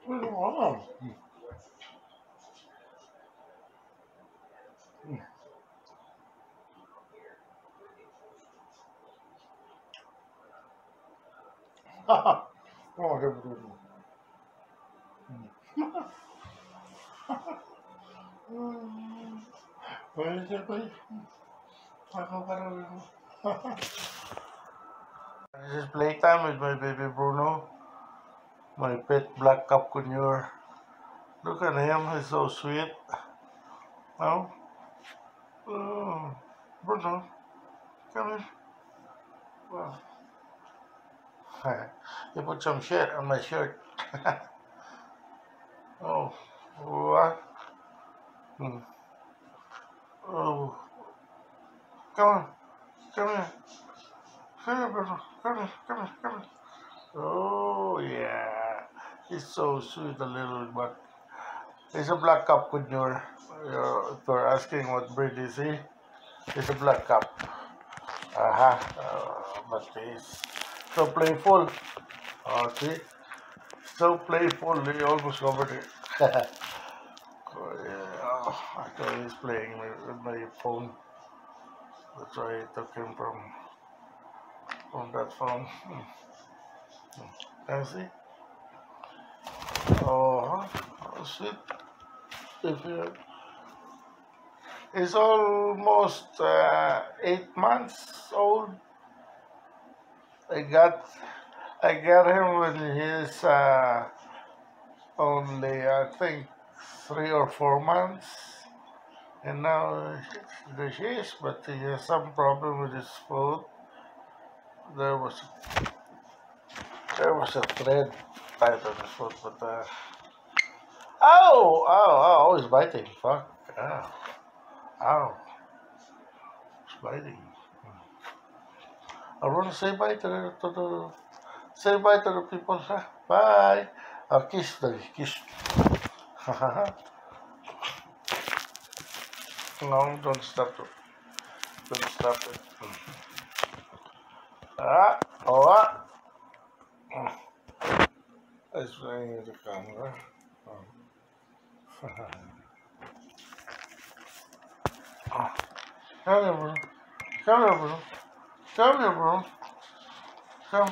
Wow. Oh, Where is it, boy? This is playtime with my baby Bruno, my pet black cap conure. Look at him, he's so sweet. Oh, oh, Bruno, come here. Wow. You put some shit on my shirt. Oh, what? Hmm. Oh, come on, come here. Come here, Bruno. Come here, come here, come here. Oh, yeah. He's so sweet, a little but he's a black cap conure. If you're asking what breed is he, he's a black cap. Uh-huh. But he's so playful. Oh, see? So playful, he almost covered it. Oh, yeah. Oh, actually, he's playing with my phone. That's why I took him from that phone. And see? Oh, oh sweet. If you, he's almost 8 months old. I got I got him when he's only I think 3 or 4 months, and now there she is. But he has some problem with his foot. There was there was a thread tied on his foot, but oh, he's biting. Fuck, ow, he's biting. I want to say bye say bye to the people. Huh? Bye. Kiss the kiss. No, don't stop it. Don't stop it. Ah, oh, it's playing the camera. Oh. Come here, bro. Come here, bro. Come here, bro. Come.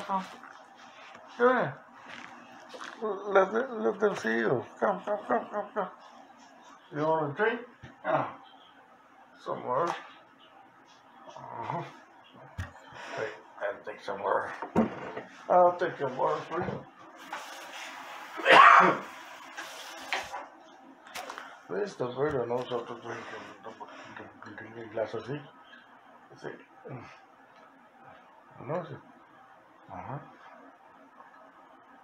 Come here. Let them see you. Come. You want a drink? Ah, some more. Uh-huh. I'll take some more. I'll take some more for you. Where's the bird who knows how to drink a glass of tea? See? Knows it. Uh-huh.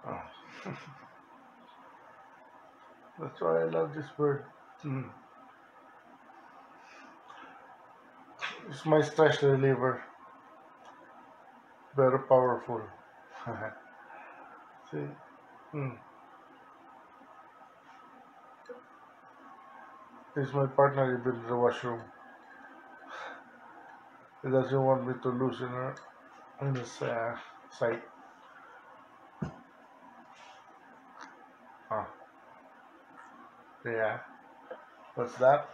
Oh. That's why I love this bird. Mm. It's my stress reliever. Very powerful. See? Mm. He's my partner. He built the washroom. He doesn't want me to lose in his sight. Oh, yeah. What's that?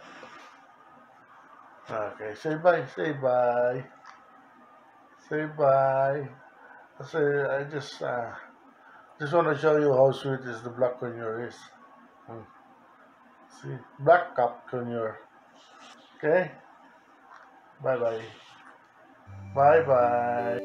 Okay, say bye. Say bye. Say bye. I just want to show you how sweet is the black conure is. Mm. See, black cap conure. Okay. Bye bye. Bye bye.